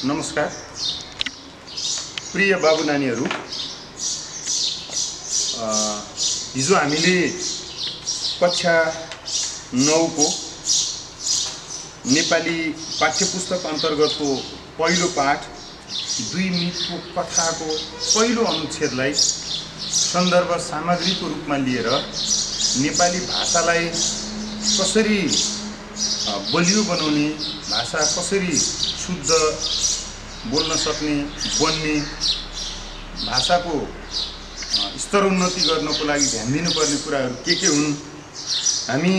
नमस्कार प्रिय बाबु नानीहरू, हिजो हामीले कक्षा 9 को नेपाली पाठ्यपुस्तक अन्तर्गतको पहिलो पाठ 2 मितको कथाको पहिलो अनुच्छेदलाई सन्दर्भ सामग्रीको रूपमा लिएर नेपाली भाषालाई कसरी बलियो बनाउने, भाषा कसरी शुद्ध बोल्न सक्ने, बन्ने, भाषाको स्तरोन्नति गर्नको लागि ध्यान दिनुपर्ने कुराहरू के हुन्, हामी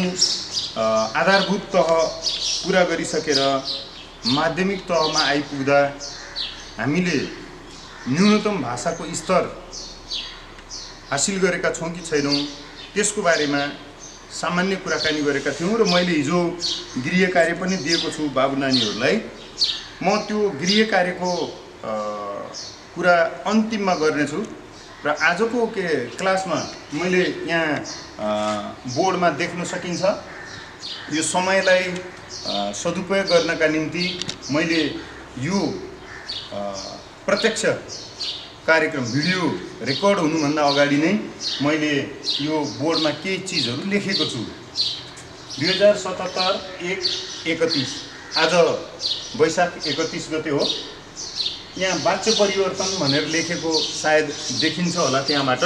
आधारभूत तह पुरा गरिसकेर माध्यमिक तहमा आइपुग्दा हामीले न्यूनतम भाषाको स्तर हासिल गरेका छौं कि छैनौं त्यसको बारेमा सामान्य कुराकानी गरेका थियौं र मैले हिजो गृह कार्य पनि दिएको छु बाबु नानीहरूलाई। म त्यो गृह कार्यको कुरा अन्तिममा गर्नेछु र आजको क्लासमा मैले यहाँ बोर्डमा देख्न सकिन्छ यो समयलाई सदुपयोग गर्नका निम्ति मैले यो प्रत्यक्ष कार्यक्रम भिडियो रेकर्ड हुनुभन्दा अगाडि नै मैले यो बोर्डमा केही चीजहरू लेखेको छु। 2077-1-31 आज वैशाख 31 गते हो। यहाँ वाच्य परिवर्तन भनेर लेखेको सायद देखिन्छ होला त्यहाँबाट।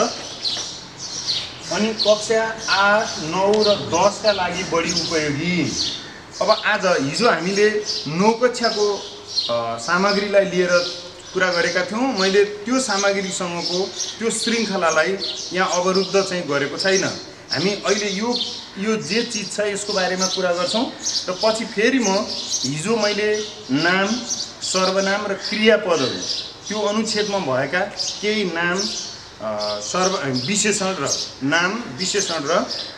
अनि कक्षा 8, 9 र 10 का लागि बढी उपयोगी। अब आज हिजो हामीले 9 कक्षाको सामग्रीलाई लिएर कुरा गरेका थियौं। मैले त्यो सामग्रीसँगको त्यो श्रृंखलालाई यहाँ अवरुद्ध चाहिँ गरेको छैन। हामी अहिले यो जे चीज छ यसको बारेमा कुरा गर्छौं र पछि फेरि म हिजो मैले नाम, सर्वनाम र क्रियापदहरू त्यो अनुच्छेदमा भएका केही नाम, विशेषण र नाम, विशेषण र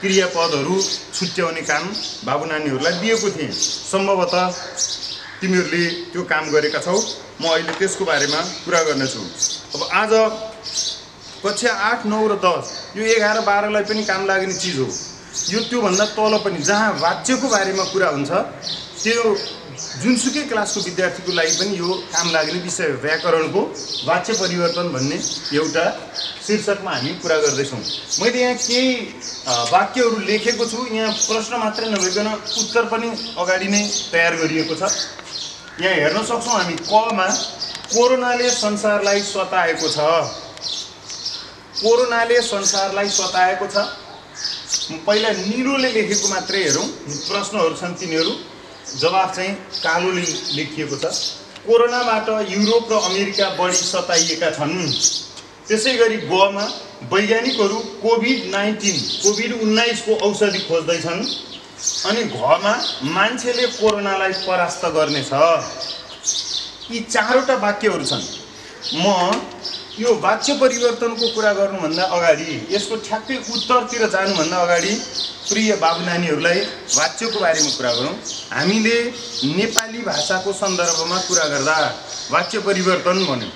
क्रियापदहरू छुट्याउने काम बाबु नानीहरूलाई दिएको थिएँ। सम्भवतः तिमीहरूले त्यो काम गरेका छौ। म अहिले त्यसको बारेमा कुरा गर्नेछु। अब आज कक्षा 8, 9 र 10 यो 11, 12 लाई पनि काम लाग्ने चीज हो। यो त्यो भन्दा तल पनि जहाँ वाच्यको बारेमा कुरा हुन्छ त्यो जुनसुकै क्लासको विद्यार्थीको लागि पनि यो काम लाग्ने विषय हो। व्याकरणको वाच्य परिवर्तन भन्ने एउटा शीर्षकमा हामी कुरा गर्दै छौं। मैले यहाँ केही वाक्यहरू लेखेको छु। यहाँ प्रश्न मात्रै नभइकन उत्तर पनि अगाडि नै तयार गरिएको छ। यहाँ हेर्न सक्छौं हामी कमा कोरोनाले संसारलाई सताएको छ। कोरोनाले संसारलाई सताएको छ। पहिला निलोले लेखेको मात्रै हेरौं। प्रश्नहरू छन् तिनीहरू, जवाफ चाहिँ कालोले लेखिएको छ। कोरोनाबाट युरोप र अमेरिका बढी सताइएका छन्। त्यसैगरी गमा वैज्ञानिकहरू कोभिड-19 को औषधि खोज्दैछन्। अनि घमा मान्छेले कोरोनालाई परास्त गर्नेछ। यी चारवटा वाक्यहरू छन्। म यो वाच्य परिवर्तनको कुरा गर्नुभन्दा अगाडि, यसको ठ्याक्कै उत्तरतिर जानुभन्दा अगाडि प्रिय बाबु नानीहरूलाई वाच्यको बारेमा कुरा गरौँ। हामीले नेपाली भाषाको सन्दर्भमा कुरा गर्दा वाच्य परिवर्तन भन्यो।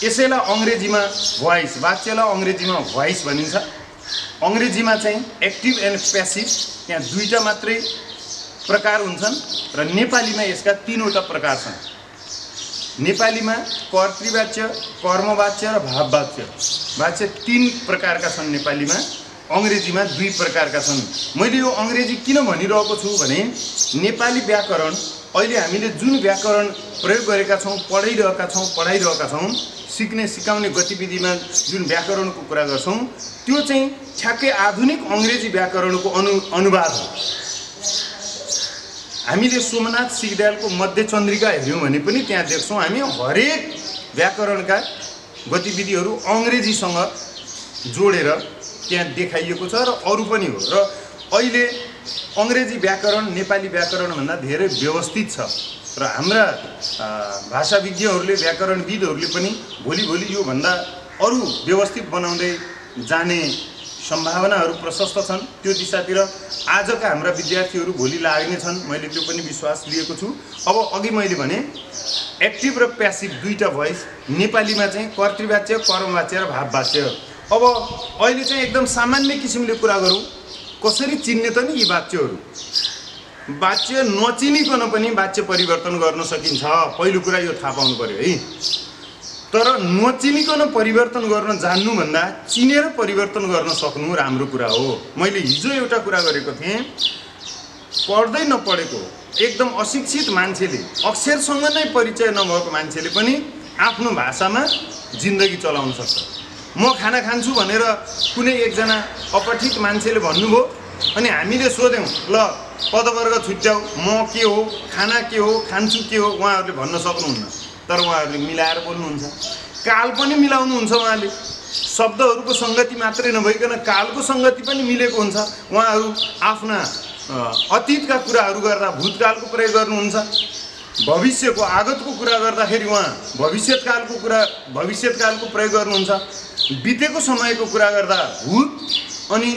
यसैलाई अंग्रेजीमा भोइस, वाच्यलाई अंग्रेजीमा भोइस भनिन्छ। अंग्रेजीमा चाहिँ एक्टिभ एन्ड प्यासिभ, यहाँ दुईटा मात्रै प्रकार हुन्छन् र नेपालीमा यसका 3 वटा प्रकार छन्। नेपालीमा कर्तृवाच्य, कर्मवाच्य र भाववाच्य। वाच्य 3 प्रकारका छन् नेपालीमा। अंग्रेजीमा 2 प्रकारका छन्। मैले यो अंग्रेजी किन भनिरहेको छु भने नेपाली व्याकरण अहिले हामीले जुन व्याकरण प्रयोग गरेका छौं, पढाइरहेका छौं, सिक्ने सिकाउने गतिविधिमा जुन व्याकरणको कुरा गर्छौं त्यो चाहिँ ठ्याक्कै आधुनिक अंग्रेजी व्याकरणको अनुवाद हो। हामीले सोमनाथ सिगदेलको मध्य चन्द्रिका हेर्यौं भने पनि त्यहाँ देख्छौं हामी हरेक व्याकरणका गतिविधिहरू अंग्रेजीसँग जोडेर त्यहाँ देखाइएको छ र अरु पनि हो। र अहिले अंग्रेजी व्याकरण नेपाली व्याकरण भन्दा धेरै व्यवस्थित छ र हाम्रा भाषाविज्ञहरूले, व्याकरणविदहरूले पनि भोलि यो भन्दा अरु व्यवस्थित बनाउँदै जाने सम्भावनाहरू प्रशस्त छन्। त्यो दिशातिर आजका हाम्रा विद्यार्थीहरू भोलि लाग्ने छन्, मैले त्यो पनि विश्वास लिएको छु। अब अघि मैले भने एक्टिभ र प्यासिभ दुईटा भोइस, नेपालीमा चाहिँ कर्तृवाच्य, कर्मवाच्य र भाववाच्य। अब अहिले चाहिँ एकदम सामान्य किसिमले कुरा गरौँ, कसरी चिन्ने त नि यी वाच्यहरू। वाच्य नचिनिकन पनि वाच्य परिवर्तन गर्न सकिन्छ। पहिलो कुरा यो थाहा पाउनु पर्यो है। तर नचिनिकन परिवर्तन गर्न जान्नु भन्दा चिनेर परिवर्तन गर्न सक्नु राम्रो कुरा हो। मैले हिजो एउटा कुरा गरेको थिएँ, पढ्दै नपढेको एकदम अशिक्षित मान्छेले, अक्षरसँग नै परिचय नभएको मान्छेले पनि आफ्नो भाषामा जिन्दगी चलाउन सक्छ। म खाना खान्छु भनेर कुनै एकजना अपठित मान्छेले भन्नुभयो अनि हामीले सोध्यौँ ल पदवर्ग छुट्याऊ, म के हो, खाना के हो, खान्छु के हो, उहाँहरूले भन्न सक्नुहुन्न। तर उहाँहरूले मिलाएर बोल्नुहुन्छ, काल पनि मिलाउनुहुन्छ। उहाँले शब्दहरूको सङ्गति मात्रै नभइकन कालको सङ्गति पनि मिलेको हुन्छ। उहाँहरू आफ्ना अतीतका कुराहरू गर्दा भूतकालको प्रयोग गर्नुहुन्छ, भविष्यको आगतको कुरा गर्दाखेरि उहाँ भविष्यत्कालको प्रयोग गर्नुहुन्छ, बितेको समयको कुरा गर्दा भूत अनि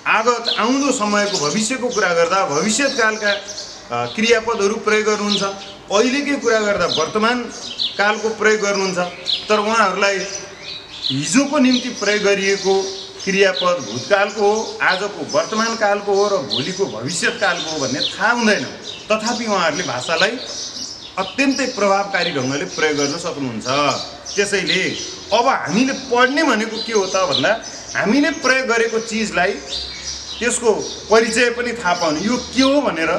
आगत आउँदो समयको भविष्यको कुरा गर्दा भविष्यत्कालका क्रियापदहरू प्रयोग गर्नुहुन्छ, अहिलेकै कुरा गर्दा वर्तमान कालको प्रयोग गर्नुहुन्छ। तर उहाँहरूलाई हिजोको निम्ति प्रयोग गरिएको क्रियापद भूतकालको हो, आजको वर्तमान कालको हो र भोलिको भविष्यत्कालको हो भन्ने थाहा हुँदैन। तथापि उहाँहरूले भाषालाई अत्यन्तै प्रभावकारी ढङ्गले प्रयोग गर्न सक्नुहुन्छ। त्यसैले अब हामीले पढ्ने भनेको के हो त भन्दा हामीले प्रयोग गरेको चिजलाई त्यसको परिचय पनि थाहा पाउने, यो के हो भनेर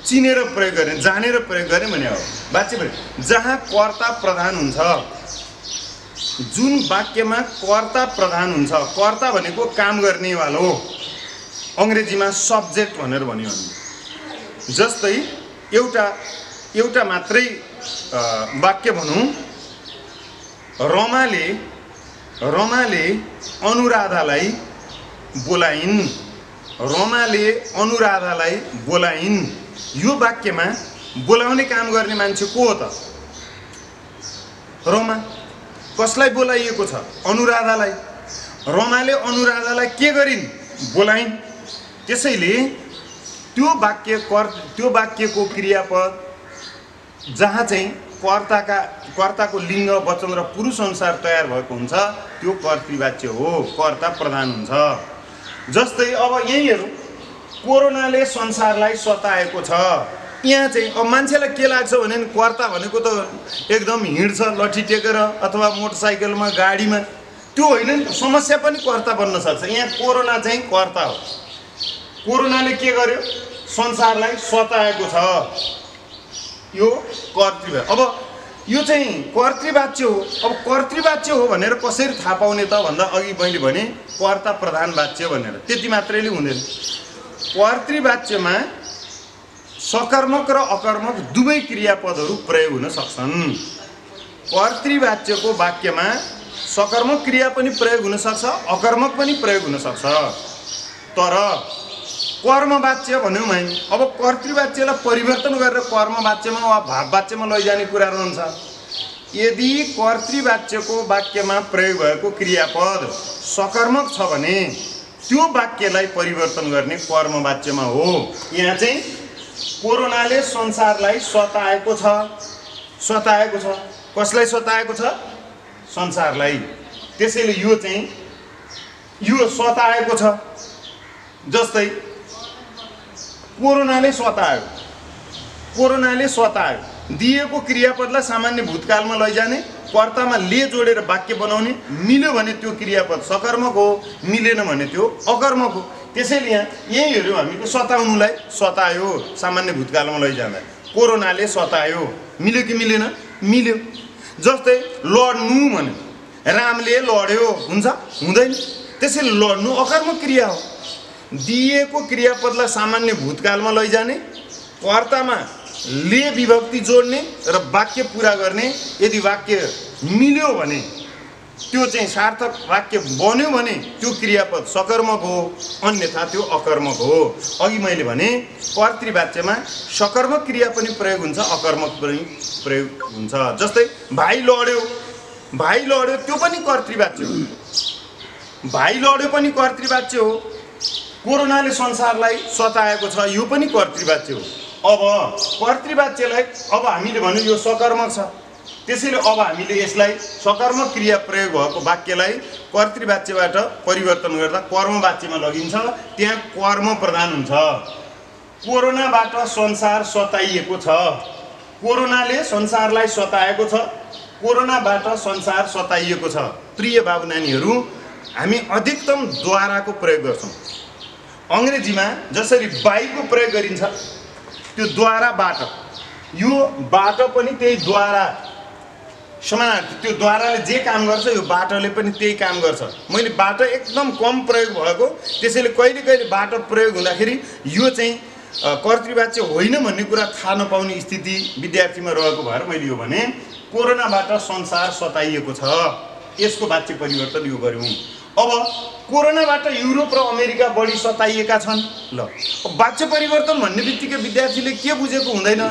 चिनेर प्रयोग गर्ने, जानेर प्रयोग गर्ने भने हो वाच्य। जहाँ कर्ता प्रधान हुन्छ, जुन वाक्यमा कर्ता प्रधान हुन्छ, कर्ता भनेको काम गर्नेवाला हो, अङ्ग्रेजीमा सब्जेक्ट भनेर भन्यो भने। जस्तै एउटा मात्रै वाक्य भनौँ, रमाले अनुराधालाई बोलाइन्, रमाले अनुराधालाई बोलाइन्। यो वाक्यमा बोलाउने काम गर्ने मान्छे को हो त? रमा। कसलाई बोलाइएको छ? अनुराधालाई। रमाले अनुराधालाई के गरिन्? बोलाइन्। त्यसैले त्यो वाक्यको क्रियापद जहाँ चाहिँ कर्ताको लिङ्ग वचन र पुरुष अनुसार तयार भएको हुन्छ त्यो कर्तृवाच्य हो, कर्ता प्रधान हुन्छ। जस्तै अब यही हेरौँ, कोरोनाले संसारलाई सताएको छ। यहाँ चाहिँ अब मान्छेलाई के लाग्छ भने कर्ता भनेको त एकदम हिँड्छ लट्ठी टेकेर अथवा मोटरसाइकलमा गाडीमा, त्यो होइन नि त। समस्या पनि कर्ता बन्न सक्छ। यहाँ कोरोना चाहिँ कर्ता हो। कोरोनाले के गर्यो? संसारलाई सताएको छ, यो कर्तृवाच्य। अब यो चाहिँ कर्तृवाच्य हो। अब कर्तृवाच्य हो भनेर कसरी थाहा पाउने त भन्दा अघि मैले भने कर्ता प्रधान वाच्य भनेर, त्यति मात्रैले हुँदैन। कर्तृवाच्यमा सकर्मक र अकर्मक दुवै क्रियापदहरू प्रयोग हुन सक्छन्। कर्तृवाच्यको वाक्यमा सकर्मक क्रिया पनि प्रयोग हुन सक्छ, अकर्मक पनि प्रयोग हुन सक्छ। तर कर्मवाच्य भन्यौँ हामी, अब कर्तृवाच्यलाई परिवर्तन गरेर कर्मवाच्यमा वा भाववाच्यमा लैजाने कुरा रहन्छ। यदि कर्तृवाच्यको वाक्यमा प्रयोग भएको क्रियापद सकर्मक छ भने त्यो वाक्यलाई परिवर्तन गर्ने कर्मवाच्यमा हो। यहाँ चाहिँ कोरोनाले संसारलाई सताएको छ। सताएको छ, कसलाई सताएको छ? संसारलाई। त्यसैले यो चाहिँ यो सताएको छ। जस्तै कोरोनाले सतायो, कोरोनाले सतायो दिएको क्रियापदलाई सामान्य भूतकालमा लैजाने, कर्तामा ले जोडेर वाक्य बनाउने, मिल्यो भने त्यो क्रियापद सकर्मक हो, मिलेन भने त्यो अकर्मक हो। त्यसैले यहाँ यही हेऱ्यो हामीले, सताउनुलाई सतायो सामान्य भूतकालमा लैजाँदा, कोरोनाले सतायो, मिल्यो कि मिलेन? मिल्यो। जस्तै लड्नु भन्यो, रामले लड्यो, हुन्छ? हुँदैन। त्यसैले लड्नु अकर्मक क्रिया हो। दिएको क्रियापदलाई सामान्य भूतकालमा लैजाने, कर्तामा ले विभक्ति जोड्ने र वाक्य पुरा गर्ने। यदि वाक्य मिल्यो भने त्यो चाहिँ सार्थक वाक्य बन्यो भने त्यो क्रियापद सकर्मक हो, अन्यथा त्यो अकर्मक हो। अघि मैले भने कर्तृवाच्यमा सकर्मक क्रिया पनि प्रयोग हुन्छ, अकर्मक पनि प्रयोग हुन्छ। जस्तै भाइ लड्यो, भाइ लड्यो त्यो पनि कर्तृवाच्य हो। भाइ लड्यो पनि कर्तृवाच्य हो। कोरोनाले संसारलाई सताएको छ, यो पनि कर्तृवाच्य हो। अब कर्तृवाच्यलाई अब हामीले भन्यो यो सकर्मक छ, त्यसैले अब हामीले यसलाई सकर्मक क्रिया प्रयोग भएको वाक्यलाई कर्तृवाच्यबाट परिवर्तन गर्दा कर्मवाच्यमा लगिन्छ। त्यहाँ कर्म प्रधान हुन्छ। कोरोनाबाट संसार सताइएको छ। कोरोनाले संसारलाई सताएको छ। कोरोनाबाट संसार सताइएको छ। प्रिय बाबु नानीहरू, हामी अधिकतम द्वाराको प्रयोग गर्छौँ। अङ्ग्रेजीमा जसरी बाइको प्रयोग गरिन्छ त्यो द्वाराबाट, यो बाट पनि त्यही द्वारा समानार्थी, त्यो द्वाराले जे काम गर्छ यो बाटोले पनि त्यही काम गर्छ। मैले बाट एकदम कम प्रयोग भएको, त्यसैले कहिले कहिले बाट प्रयोग हुँदाखेरि यो चाहिँ कर्तृवाच्य होइन भन्ने कुरा थाहा नपाउने स्थिति विद्यार्थीमा रहेको भएर मैले यो भने कोरोनाबाट संसार सताइएको छ, यसको वाच्य परिवर्तन यो गर्यौँ। अब कोरोनाबाट युरोप र अमेरिका बढी सताइएका छन्। ल, वाच्य परिवर्तन भन्ने बित्तिकै विद्यार्थीले के बुझेको हुँदैन,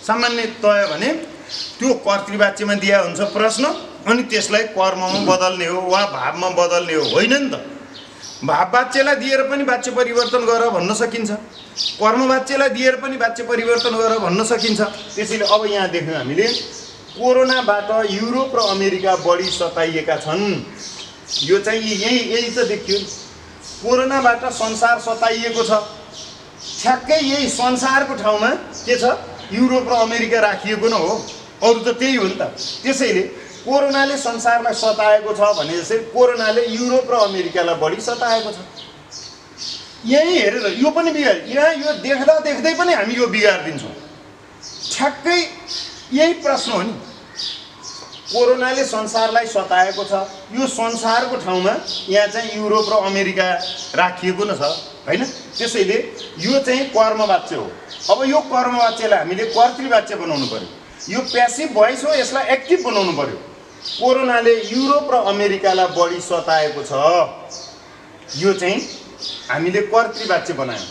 सामान्यतया भने त्यो कर्तृवाच्यमा दिया हुन्छ प्रश्न, अनि त्यसलाई कर्ममा बदल्ने हो वा भावमा बदल्ने हो, होइन नि त। भाववाच्यलाई दिएर पनि वाच्य परिवर्तन गर भन्न सकिन्छ, कर्मवाच्यलाई दिएर पनि वाच्य परिवर्तन गर भन्न सकिन्छ। त्यसैले अब यहाँ देख्यौँ हामीले कोरोनाबाट युरोप र अमेरिका बढी सताइएका छन्। यो चाहिँ यही त देखियो, कोरोनाबाट संसार सताइएको छ। ठ्याक्कै यही संसारको ठाउँमा के छ, युरोप र अमेरिका राखिएको न हो, अरू त त्यही हो नि त। त्यसैले कोरोनाले संसारलाई सताएको छ भने जस्तै कोरोनाले युरोप र अमेरिकालाई बढी सताएको छ। यही हेरेर यो पनि बिगार, यहाँ यो देख्दा देख्दै पनि हामी यो बिगारिदिन्छौँ। ठ्याक्कै यही प्रश्न हो नि, कोरोनाले संसारलाई सताएको छ, यो संसारको ठाउँमा यहाँ चाहिँ युरोप र अमेरिका राखिएको न छ, होइन। त्यसैले यो चाहिँ कर्मवाच्य हो। अब यो कर्मवाच्यलाई हामीले कर्तृवाच्य बनाउनु पर्यो। यो प्यासिभ भोइस हो, यसलाई एक्टिभ बनाउनु पर्यो। कोरोनाले युरोप र अमेरिकालाई बढी सताएको छ, यो चाहिँ हामीले कर्तृवाच्य बनायौँ।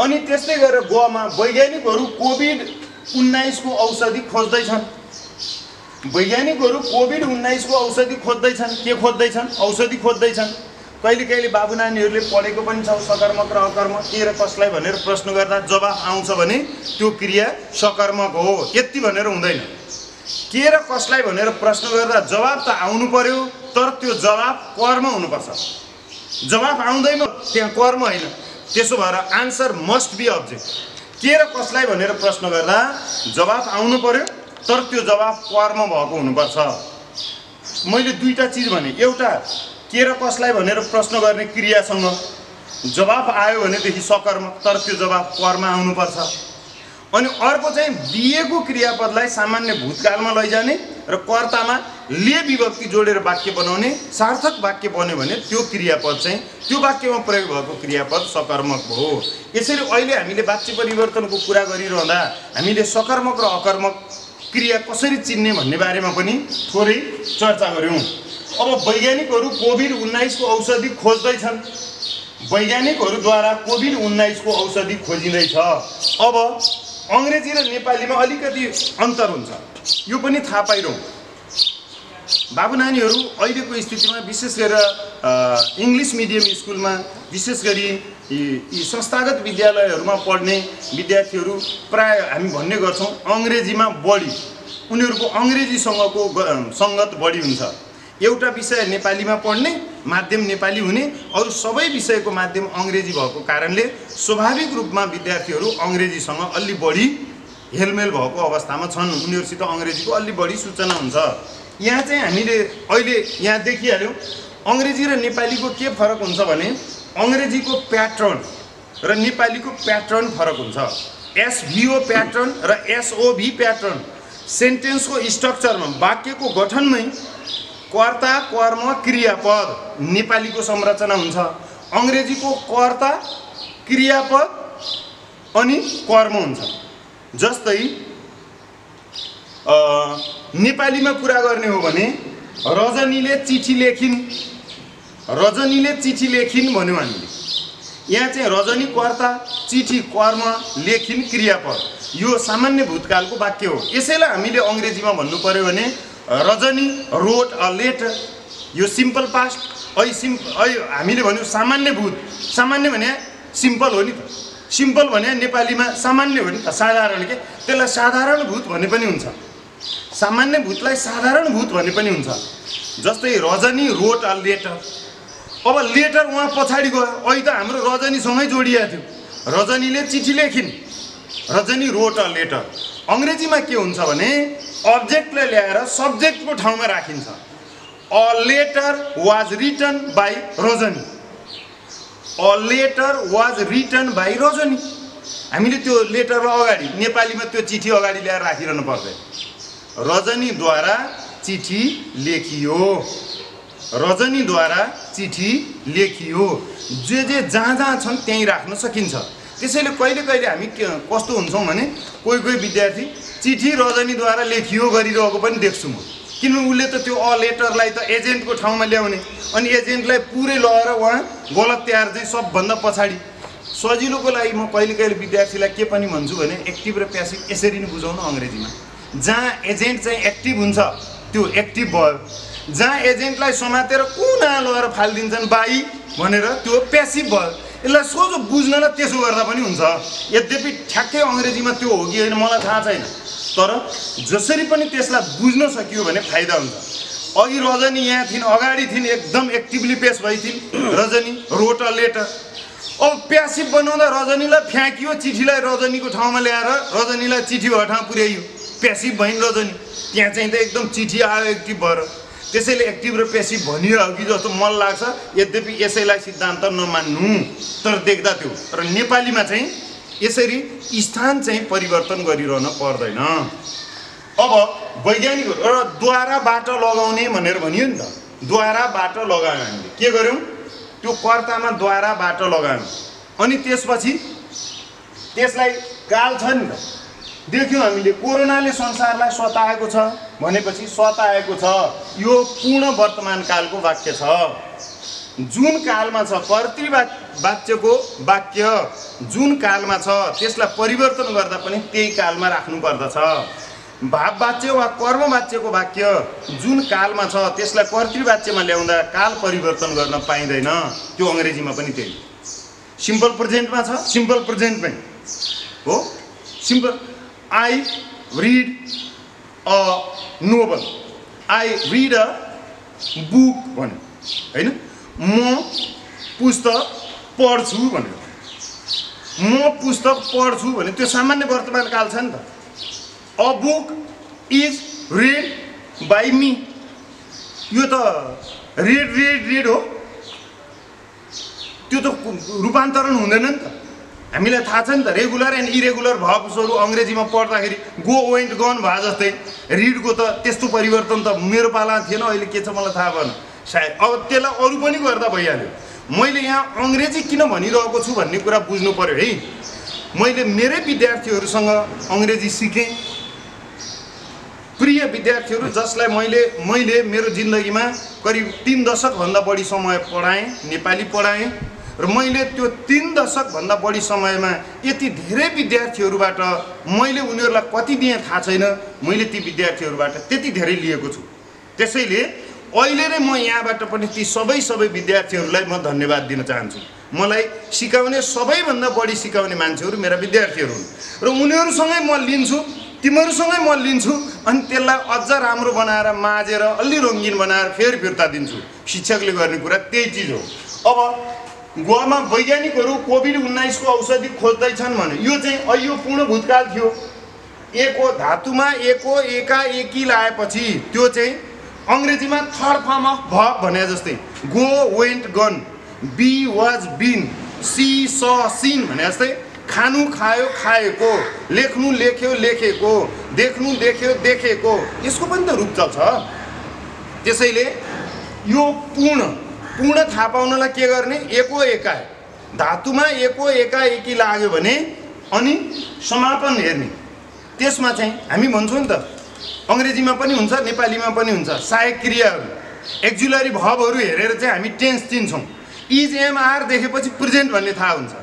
अनि त्यस्तै गरेर गमा वैज्ञानिकहरू कोभिड-19 को औषधि खोज्दैछन्। वैज्ञानिकहरू कोभिड-19 को औषधि खोज्दैछन्। के खोज्दैछन्? औषधि खोज्दैछन्। कहिले कहिले बाबु नानीहरूले पढेको पनि छ, सकर्मक र अकर्मक के र कसलाई भनेर प्रश्न गर्दा जवाफ आउँछ भने त्यो क्रिया सकर्मक हो, यति भनेर हुँदैन। के र कसलाई भनेर प्रश्न गर्दा जवाफ त आउनु पर्यो, तर त्यो जवाफ कर्म हुनुपर्छ। जवाफ आउँदैन त्यहाँ कर्म होइन। त्यसो भएर आन्सर मस्ट बी अब्जेक्ट। के र कसलाई भनेर प्रश्न गर्दा जवाफ आउनु पर्यो, तर त्यो जवाफ कर्म भएको हुनुपर्छ। मैले दुईटा चिज भने, एउटा के र कसलाई भनेर प्रश्न गर्ने क्रियासँग जवाफ आयो भनेदेखि सकर्म, तर त्यो जवाफ कर्म आउनुपर्छ। अनि अर्को चाहिँ दिएको क्रियापदलाई सामान्य भूतकालमा लैजाने र कर्तामा ले विभक्ति जोडेर वाक्य बनाउने सार्थक वाक्य बन्यो भने त्यो क्रियापद चाहिँ त्यो वाक्यमा प्रयोग भएको क्रियापद सकर्मक हो। यसरी अहिले हामीले वाच्य परिवर्तनको कुरा गरिरहँदा हामीले सकर्मक र अकर्मक क्रिया कसरी चिन्ने भन्ने बारेमा पनि थोरै चर्चा गऱ्यौँ। अब वैज्ञानिकहरू कोभिड-19 को औषधि खोज्दैछन्। वैज्ञानिकहरूद्वारा कोभिड-19 को औषधि खोजिँदैछ। अब अङ्ग्रेजी र नेपालीमा अलिकति अन्तर हुन्छ, यो पनि थाहा पाइरहँ। बाबु नानीहरू अहिलेको स्थितिमा विशेष गरेर इङ्ग्लिस मिडियम स्कुलमा, विशेष गरी यी संस्थागत विद्यालयहरूमा पढ्ने विद्यार्थीहरू प्राय हामी भन्ने गर्छौँ अङ्ग्रेजीमा बढी, उनीहरूको अङ्ग्रेजीसँगको सङ्गत बढी हुन्छ। एउटा विषय नेपालीमा पढ्ने, माध्यम नेपाली हुने, अरू सबै विषयको माध्यम अङ्ग्रेजी भएको कारणले स्वाभाविक रूपमा विद्यार्थीहरू अङ्ग्रेजीसँग अलि बढी हेलमेल भएको अवस्थामा छन्। उनीहरूसित अङ्ग्रेजीको अलि बढी सूचना हुन्छ। यहाँ चाहिँ हामीले अहिले यहाँ देखिहाल्यौँ अङ्ग्रेजी र नेपालीको के फरक हुन्छ भने अङ्ग्रेजीको प्याटर्न र नेपालीको प्याटर्न फरक हुन्छ। एसभिओ प्याटर्न र एसओभी प्याटर्न सेन्टेन्सको स्ट्रक्चरमा, वाक्यको गठनमै कर्ता, कर्म, क्रियापद नेपालीको संरचना हुन्छ। अङ्ग्रेजीको कर्ता, क्रियापद अनि कर्म हुन्छ। जस्तै नेपालीमा कुरा गर्ने हो भने रजनीले चिठी लेखिन्, रजनीले चिठी लेखिन् भन्यो हामीले। यहाँ चाहिँ रजनी कर्ता, चिठी कर्म, लेखिन् क्रियापद, यो सामान्य भूतकालको वाक्य हो। यसैलाई हामीले अङ्ग्रेजीमा भन्नु पर्यो भने रजनी रोट अ लेटर, यो सिम्पल पास्ट। हामीले भन्यौँ सामान्य भूत, सामान्य भने सिम्पल हो नि त, सिम्पल भने नेपालीमा सामान्य हो नि त, साधारण के, त्यसलाई साधारण भूत भन्ने पनि हुन्छ, सामान्य भूतलाई साधारण भूत भन्ने पनि हुन्छ। जस्तै रजनी रोट अ लेटर। अब लेटर उहाँ पछाडि गयो, अहिले त हाम्रो रजनीसँगै जोडिएको थियो। रजनीले चिठी लेखिन्, रजनी रोट अ लेटर। अङ्ग्रेजीमा के हुन्छ भने अब्जेक्टलाई ल्याएर सब्जेक्टको ठाउँमा राखिन्छ। A letter was written by Rajani, a letter was written by Rajani. हामीले त्यो लेटरलाई अगाडि नेपालीमा त्यो चिठी अगाडि ल्याएर राखिरहनु पर्दैन। रजनीद्वारा चिठी लेखियो, रजनीद्वारा चिठी लेखियो। जे जहाँ जहाँ छन् त्यहीँ राख्न सकिन्छ। त्यसैले कहिले कहिले हामी कस्तो हुन्छौँ भने कोही कोही विद्यार्थी चिठी रजनीद्वारा लेखियो गरिरहेको पनि देख्छु म। किनभने उसले त त्यो अ लेटरलाई त एजेन्टको ठाउँमा ल्याउने, अनि एजेन्टलाई पुरै लगाएर उहाँ गलत तयार चाहिँ सबभन्दा पछाडि। सजिलोको लागि म कहिले कहिले विद्यार्थीलाई के पनि भन्छु भने एक्टिभ र प्यासिभ यसरी नै बुझाउनु अङ्ग्रेजीमा। जहाँ एजेन्ट चाहिँ एक्टिभ हुन्छ त्यो एक्टिभ भयो, जहाँ एजेन्टलाई समातेर कुना लगाएर फालिदिन्छन् बाई भनेर त्यो प्यासिभ भयो। यसलाई सोझो बुझ्नलाई त्यसो गर्दा पनि हुन्छ। यद्यपि ठ्याक्कै अङ्ग्रेजीमा त्यो हो कि होइन मलाई थाहा छैन, तर जसरी पनि त्यसलाई बुझ्न सकियो भने फाइदा हुन्छ। अघि रजनी यहाँ थिइन्, अगाडि थिइन्, एकदम एक्टिभली पेस भइथिन्। रजनी रोट अ लेटर। अब प्यासिभ बनाउँदा रजनीलाई फ्याँकियो, चिठीलाई रजनीको ठाउँमा ल्याएर रजनीलाई चिठी भएको ठाउँ पुर्याइयो, प्यासिभ भइन् रजनी। त्यहाँ चाहिँ त एकदम चिठी आयो एक्टिभ भएर। त्यसैले एक्टिभ र प्यासिभ भनियो कि जस्तो मलाई लाग्छ। यद्यपि यसैलाई सिद्धान्त नमान्नु, तर देख्दा त्यो। तर नेपालीमा चाहिँ यसरी स्थान चाहिँ परिवर्तन गरिरहन पर्दैन। अब वैज्ञानिकहरू र द्वाराबाट लगाउने भनेर भनियो नि त। द्वाराबाट लगायौँ हामीले, के गर्यौँ त्यो कर्तामा द्वाराबाट लगायौँ, अनि त्यसपछि त्यसलाई काल छ नि त देख्यौँ हामीले। कोरोनाले संसारलाई सताएको छ भनेपछि सताएको छ, यो पूर्ण वर्तमान कालको वाक्य छ। जुन कालमा छ कर्तृवाच्यको वाक्य जुन कालमा छ त्यसलाई परिवर्तन गर्दा पनि त्यही कालमा राख्नु पर्दछ। भाववाच्य वा कर्मवाच्यको वाक्य जुन कालमा छ त्यसलाई कर्तृवाच्यमा ल्याउँदा काल परिवर्तन गर्न पाइँदैन। त्यो अङ्ग्रेजीमा पनि त्यही। सिम्पल प्रेजेन्टमा छ, सिम्पल प्रेजेन्टमै हो। Simple I read a novel, I read a book भन्यो होइन। म पुस्तक पढ्छु भन्यो, म पुस्तक पढ्छु भन्यो, त्यो सामान्य वर्तमान काल छ नि त। A book is read by me, यो त रिड हो। त्यो त रूपान्तरण हुँदैन नि त। हामीलाई थाहा छ नि त रेगुलर एन्ड इरेगुलर भर्ब्सहरू अङ्ग्रेजीमा पढ्दाखेरि गो वेन्ट गन भए जस्तै रिडको त त्यस्तो परिवर्तन त मेरो पालामा थिएन। अहिले के छ मलाई थाहा भएन सायद। अब त्यसलाई अरू पनि गर्दा भइहाल्यो। मैले यहाँ अङ्ग्रेजी किन भनिरहेको छु भन्ने कुरा बुझ्नु पर्यो है। मैले मेरै विद्यार्थीहरूसँग अङ्ग्रेजी सिकेँ। प्रिय विद्यार्थीहरू जसलाई मैले मेरो जिन्दगीमा करिब 3 दशकभन्दा बढी समय पढाएँ, नेपाली पढाएँ, र मैले त्यो 3 दशकभन्दा बढी समयमा यति धेरै विद्यार्थीहरूबाट मैले उनीहरूलाई कति दिएँ थाहा छैन, मैले ती विद्यार्थीहरूबाट त्यति धेरै लिएको छु। त्यसैले अहिले नै म यहाँबाट पनि ती सबै विद्यार्थीहरूलाई म धन्यवाद दिन चाहन्छु। मलाई सिकाउने सबैभन्दा बढी सिकाउने मान्छेहरू मेरा विद्यार्थीहरू हुन्, र उनीहरूसँगै म लिन्छु, तिमीहरूसँगै म लिन्छु, अनि त्यसलाई अझ राम्रो बनाएर माझेर अलि रङ्गीन बनाएर फेरि फिर्ता दिन्छु। शिक्षकले गर्ने कुरा त्यही चिज हो। अब गोवामा वैज्ञानिकहरू कोभिड-19 को औषधि खोज्दैछन् भने यो चाहिँ अहियो पूर्ण भूतकाल थियो। एको धातुमा एको एका एकी लाएपछि त्यो चाहिँ अङ्ग्रेजीमा थर्ड फर्म अफ भर्ब भने जस्तै go went gone, be was been, see saw seen भने जस्तै खानु खायो खाएको, लेख्नु लेख्यो लेखेको, देख्नु देख्यो देखेको, यसको पनि त रूप चल्छ। त्यसैले यो पूर्ण थाहा पाउनलाई के गर्ने, एको एका धातुमा एको एका एकी लाग्यो भने अनि समापन हेर्ने, त्यसमा चाहिँ हामी भन्छौँ नि त अङ्ग्रेजीमा पनि हुन्छ नेपालीमा पनि हुन्छ सहायक क्रियाहरू एक्जुलरी भर्बहरू हेरेर चाहिँ हामी टेन्स चिन्छौँ। इज एम आर देखेपछि प्रेजेन्ट भन्ने थाहा हुन्छ,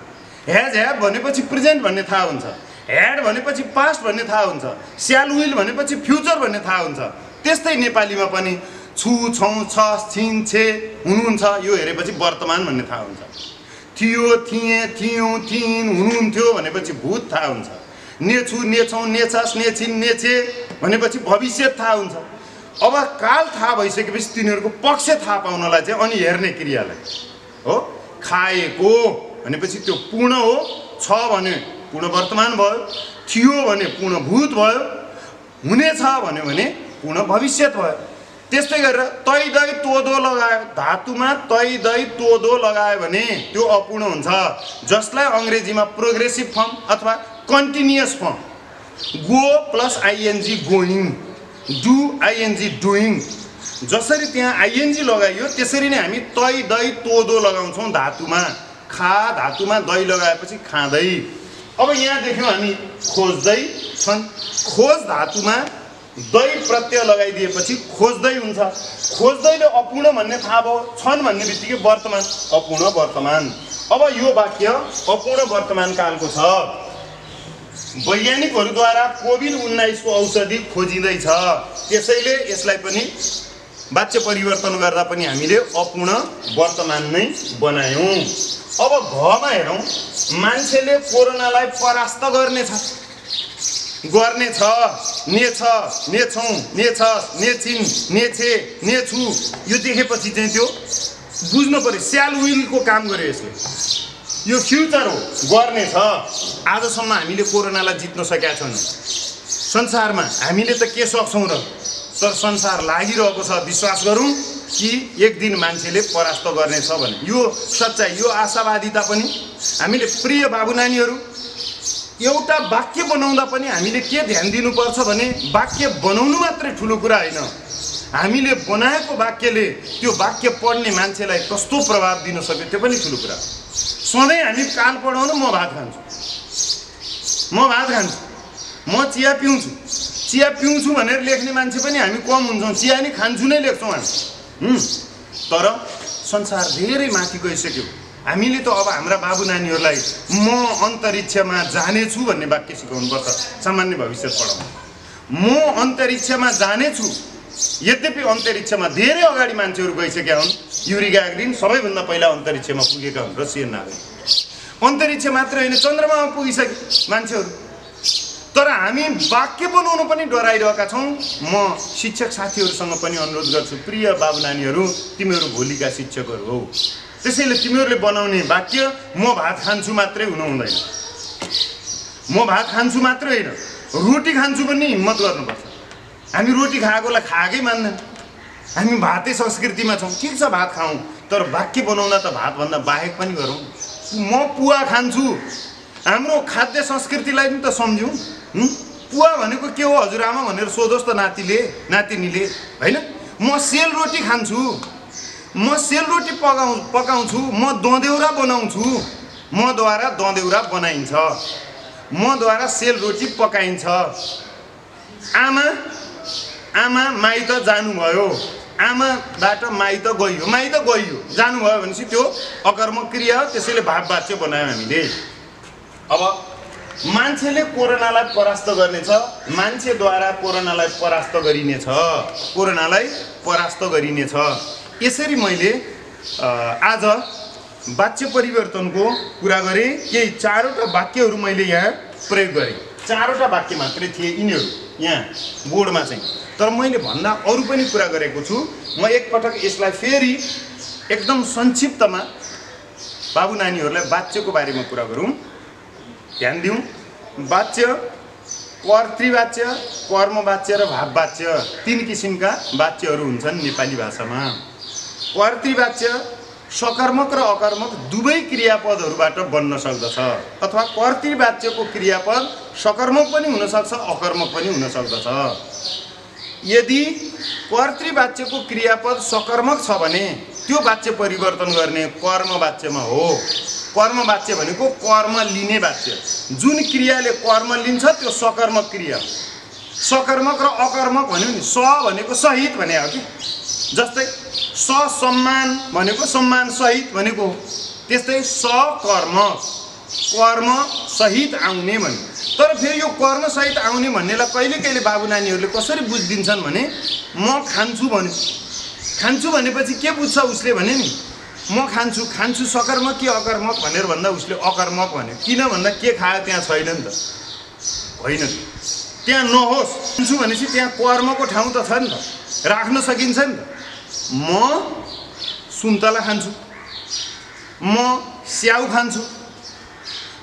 हेज ह्याभ भनेपछि प्रेजेन्ट भन्ने थाहा हुन्छ, ह्याड भनेपछि पास्ट भन्ने थाहा हुन्छ, स्याल विल भनेपछि फ्युचर भन्ने थाहा हुन्छ। त्यस्तै नेपालीमा पनि छु छौँ छ छिन छे हुनुहुन्छ यो हेरेपछि वर्तमान भन्ने थाहा हुन्छ। थियो थिएँ थियौँ थिइन् हुनुहुन्थ्यो भनेपछि भूत थाहा हुन्छ। नेछु नेछौँ नेछस् नेछिन् नेछे भनेपछि भविष्य थाहा हुन्छ। अब काल थाहा भइसकेपछि तिनीहरूको पक्ष थाहा पाउनलाई चाहिँ अनि हेर्ने क्रियालाई हो। खाएको भनेपछि त्यो पूर्ण हो, छ भने पूर्ण वर्तमान भयो, थियो भने पूर्ण भूत भयो, हुनेछ भन्यो भने पूर्ण भविष्यत भयो। त्यस्तै गरेर तै दै तोदो लगायो, धातुमा तै दै तोदो लगायो भने त्यो अपूर्ण हुन्छ, जसलाई अङ्ग्रेजीमा प्रोग्रेसिभ फर्म अथवा continuous form, go plus ING going, do ING doing, जसरी त्यहाँ आइएनजी लगाइयो त्यसरी नै हामी तै दै तोदो लगाउँछौँ धातुमा। खा धातुमा दै लगाएपछि खाँदै। अब यहाँ देख्यौँ हामी खोज्दै छन्, खोज धातुमा दै प्रत्यय लगाइदिएपछि खोज्दै हुन्छ। खोज्दैले अपूर्ण भन्ने थाहा भयो, छन् भन्ने बित्तिकै वर्तमान, अपूर्ण वर्तमान। अब यो वाक्य अपूर्ण वर्तमान कालको छ। वैज्ञानिकहरूद्वारा कोभिड-19 को औषधि खोजिँदैछ, त्यसैले यसलाई पनि वाच्य परिवर्तन गर्दा पनि हामीले अपूर्ण वर्तमान नै बनायौँ। अब घमा हेरौँ, मान्छेले कोरोनालाई परास्त गर्नेछ, गर्नेछ, नेछ, नेछौँ, नेछस्, नेछिन्, नेछे, नेछु, यो देखेपछि चाहिँ त्यो बुझ्नु पर्यो, स्याल विलको काम गर्यो यसले। यो फ्युचर हो, गर्नेछ। आजसम्म हामीले कोरोनालाई जित्न सकेका छैनौँ संसारमा। हामीले त के सक्छौँ र, तर संसार लागिरहेको छ। विश्वास गरौँ कि एक दिन मान्छेले परास्त गर्नेछ भने, यो सच्चाइ, यो आशावादिता पनि हामीले। प्रिय बाबु नानीहरू, एउटा वाक्य बनाउँदा पनि हामीले के ध्यान दिनुपर्छ भने, वाक्य बनाउनु मात्रै ठुलो कुरा होइन, हामीले बनाएको वाक्यले त्यो वाक्य पढ्ने मान्छेलाई कस्तो प्रभाव दिन सक्यो त्यो पनि ठुलो कुरा। सधैँ हामी काल पढाउनु म भात खान्छु, म भात खान्छु, म चिया पिउँछु, चिया पिउँछु भनेर लेख्ने मान्छे पनि हामी कम हुन्छौँ, चिया नि खान्छु नै लेख्छौँ हामी। तर संसार धेरै माथि गइसक्यो। हामीले त अब हाम्रा बाबु नानीहरूलाई म अन्तरिक्षमा जानेछु भन्ने वाक्य सिकाउनुपर्छ। सामान्य भविष्य पढाउनु, म अन्तरिक्षमा जानेछु। यद्यपि अन्तरिक्षमा धेरै अगाडि मान्छेहरू गइसकेका हुन्। युरी गागरिन सबैभन्दा पहिला अन्तरिक्षमा पुगेका हुन्, रसियन नागरिक। अन्तरिक्ष मात्र होइन, चन्द्रमामा पुगिसके मान्छेहरू। तर हामी वाक्य बनाउनु पनि डराइरहेका छौँ। म शिक्षक साथीहरूसँग पनि अनुरोध गर्छु, प्रिय बाबु नानीहरू, तिमीहरू भोलिका शिक्षकहरू हौ, त्यसैले तिमीहरूले बनाउने वाक्य म भात खान्छु मात्रै हुनु हुँदैन। म भात खान्छु मात्रै होइन, रोटी खान्छु पनि हिम्मत गर्नुपर्छ। हामी रोटी खाएकोलाई खाएकै मान्दैन, हामी भातै संस्कृतिमा छौँ। ठिक छ, भात खाउँ, तर वाक्य बनाउँदा त भातभन्दा बाहेक पनि गरौँ। म पुवा खान्छु, हाम्रो खाद्य संस्कृतिलाई पनि त सम्झौँ। पुवा भनेको के हो हजुरआमा भनेर सोधोस् त नातिनीले, होइन? म सेलरोटी खान्छु, म सेलरोटी पकाउँछु, म दँदेउरा बनाउँछु, मद्वारा दँदेउरा बनाइन्छ, मद्वारा सेलरोटी पकाइन्छ। आमा माइत जानुभयो, आमाबाट माइत गइयो, जानुभयो भनेपछि त्यो अकर्मक क्रिया हो, त्यसैले भाववाच्य बनायौँ हामीले। अब मान्छेले कोरोनालाई परास्त गर्नेछ, मान्छेद्वारा कोरोनालाई परास्त गरिनेछ, कोरोनालाई परास्त गरिनेछ। यसरी मैले आज वाच्य परिवर्तनको कुरा गरेँ। केही चारवटा वाक्यहरू मैले यहाँ प्रयोग गरेँ। चारवटा वाक्य मात्रै थिए यिनीहरू यहाँ बोर्डमा चाहिँ, तर मैले भन्दा अरू पनि कुरा गरेको छु। म एकपटक यसलाई फेरि एकदम संक्षिप्तमा बाबु नानीहरूलाई वाच्यको बारेमा कुरा गरौँ, ध्यान दिउँ। वाच्य कर्तृवाच्य, कर्मवाच्य र भाववाच्य, तीन किसिमका वाच्यहरू हुन्छन् नेपाली भाषामा। कर्तृवाच्य सकर्मक र अकर्मक दुवै क्रियापदहरूबाट बन्न सक्दछ, अथवा कर्तृवाच्यको क्रियापद सकर्मक पनि हुन सक्छ, अकर्मक पनि हुन सक्दछ। यदि कर्तृवाच्यको क्रियापद सकर्मक छ भने त्यो वाच्य परिवर्तन गर्ने कर्मवाच्यमा हो। कर्मवाच्य भनेको कर्म लिने वाच्य, जुन क्रियाले कर्म लिन्छ त्यो सकर्मक क्रिया। सकर्मक र अकर्मक भन्यो नि, स भनेको सहित भने हो कि, जस्तै ससम्मान भनेको सम्मान सहित भनेको हो, त्यस्तै सकर्म कर्म सहित आउने भन्ने। तर फेरि यो कर्म सहित आउने भन्नेलाई कहिले कहिले बाबु नानीहरूले कसरी बुझिदिन्छन् भने, म खान्छु भन्यो, खान्छु भनेपछि के बुझ्छ उसले भने नि, म खान्छु सकर्मक कि अकर्मक भनेर भन्दा उसले अकर्मक भन्यो। किन भन्दा के खायो त्यहाँ छैन नि त, होइन त्यहाँ नहोस्। खान्छु भनेपछि त्यहाँ कर्मको ठाउँ त छ नि त, राख्न सकिन्छ नि त। म सुन्तला खान्छु, म स्याउ खान्छु,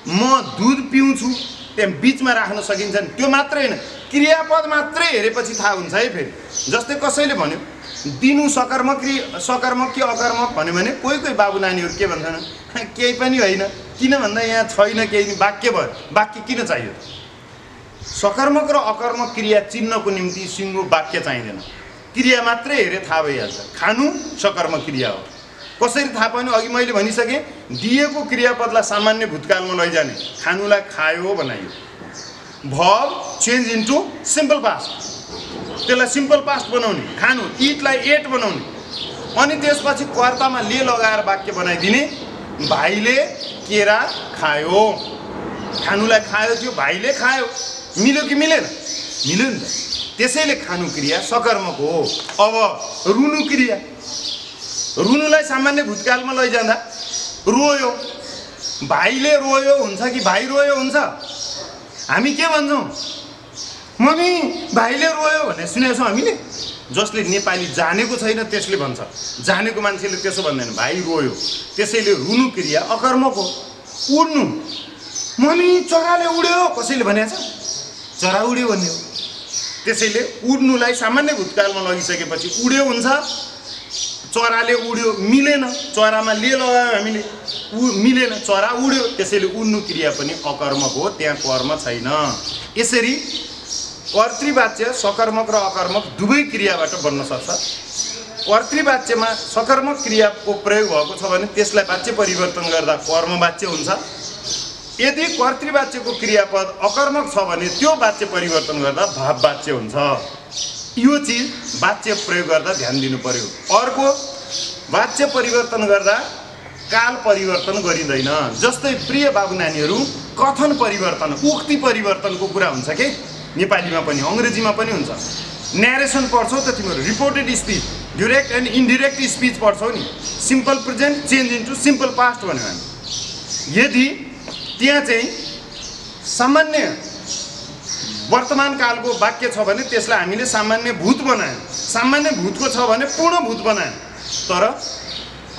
म दुध पिउँछु त्यहाँ बिचमा राख्न सकिन्छ नि, त्यो मात्रै होइन, क्रियापद मात्रै हेरेपछि थाहा हुन्छ है। फेरि जस्तै कसैले भन्यो दिनु सकर्मक कि अकर्मक भन्यो भने कोही कोही बाबु नानीहरू के भन्छन्, केही पनि होइन, किन भन्दा यहाँ छैन केही, वाक्य भयो, वाक्य किन चाहियो? सकर्मक र अकर्मक क्रिया चिन्नको निम्ति सिङ्गो वाक्य चाहिँदैन, क्रिया मात्रै हेरे थाहा भइहाल्छ। खानु सकर्मक क्रिया हो। कसरी थाहा पाउनु? अघि मैले भनिसकेँ, दिएको क्रियापदलाई सामान्य भूतकालमा लैजाने, खानुलाई खायो बनाइयो। Verb change into simple past, त्यसलाई सिम्पल पास्ट बनाउने, खानु इटलाई एट बनाउने, अनि त्यसपछि कर्तामा ले लगाएर वाक्य बनाइदिने। भाइले केरा खायो, खानुलाई खायो थियो, भाइले खायो, मिल्यो कि मिलेन? मिल्यो नि त। त्यसैले खानु क्रिया सकर्मक हो। अब रुनु क्रिया, रुनुलाई सामान्य भूतकालमा लैजाँदा रोयो, भाइले रोयो हुन्छ कि भाइ रोयो हुन्छ? हामी के भन्छौँ? मम्मी भाइले रोयो भने सुनेको छौँ हामीले। जसले नेपाली जानेको छैन त्यसले भन्छ, जानेको मान्छेले त्यसो भन्दैन, भाइ रोयो। त्यसैले रुनु क्रिया अकर्मक हो। उड्नु, मम्मी चराले उड्यो, कसैले भनेको छ? चरा उड्यो भन्ने हो। त्यसैले उड्नुलाई सामान्य भूतकालमा लगिसकेपछि उड्यो हुन्छ, चराले उड्यो मिलेन, चरामा ले लगायो हामीले, मिलेन, चरा उड्यो। त्यसैले उड्नु क्रिया पनि अकर्मक हो, त्यहाँ कर्म छैन। यसरी कर्तृवाच्य सकर्मक र अकर्मक दुवै क्रियाबाट बन्न सक्छ। कर्तृवाच्यमा सकर्मक क्रियाको प्रयोग भएको छ भने त्यसलाई वाच्य परिवर्तन गर्दा कर्मवाच्य हुन्छ। यदि कर्तृवाच्यको क्रियापद अकर्मक छ भने त्यो वाच्य परिवर्तन गर्दा भाववाच्य हुन्छ। यो चिज वाच्य प्रयोग गर्दा ध्यान दिनु पर्यो। अर्को, वाच्य परिवर्तन गर्दा काल परिवर्तन गरिँदैन। जस्तै प्रिय बाबु नानीहरू, कथन परिवर्तन, उक्ति परिवर्तनको कुरा हुन्छ के, नेपालीमा पनि अङ्ग्रेजीमा पनि हुन्छ। न्यारेसन पढ्छौ त तिमीहरू, reported speech, direct and indirect speech पढ्छौ नि। Simple present change into simple past भन्यो हामी। यदि त्यहाँ चाहिँ सामान्य वर्तमान कालको वाक्य छ भने त्यसलाई हामीले सामान्य भूत बनायौँ, सामान्य भूतको छ भने पूर्ण भूत बनायौँ। तर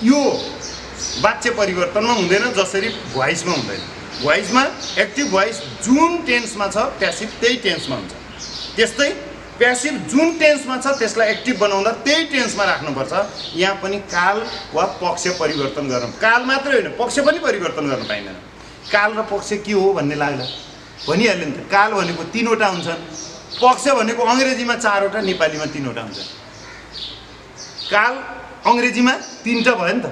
यो वाच्य परिवर्तनमा हुँदैन जसरी भोइसमा हुँदैन। भोइसमा एक्टिभ भोइस जुन टेन्समा छ प्यासिभ त्यही टेन्समा हुन्छ। त्यस्तै प्यासिभ जुन टेन्समा छ त्यसलाई एक्टिभ बनाउँदा त्यही टेन्समा राख्नुपर्छ। यहाँ पनि काल वा पक्ष परिवर्तन गर्नु, काल मात्रै होइन पक्ष पनि परिवर्तन गर्न पाइँदैन। काल र पक्ष के हो भन्ने लाग्ला भनिहाल्यो नि त। काल भनेको 3 वटा हुन्छन्, पक्ष भनेको अङ्ग्रेजीमा 4 वटा, नेपालीमा 3 वटा हुन्छ। काल अङ्ग्रेजीमा 3टा भयो नि त,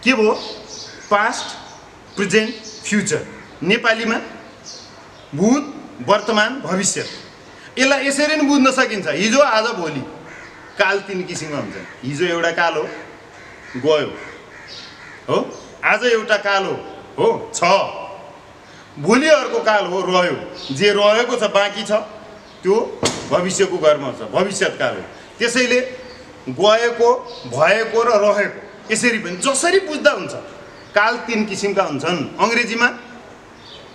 के भयो? Past, present, future. नेपालीमा भूत, वर्तमान, भविष्य। यसलाई यसरी नै बुझ्न सकिन्छ, हिजो आज भोलि। काल 3 किसिमका हुन्छन्। हिजो एउटा काल हो, गयो हो, आज एउटा काल हो छ, भोलि अर्को काल हो रह्यो। जे रहेको छ बाँकी छ त्यो भविष्यको घरमा छ, भविष्यत काल हो। त्यसैले गएको, भएको र रहेको यसरी पनि जसरी बुझ्दा हुन्छ। काल 3 किसिमका हुन्छन्, अङ्ग्रेजीमा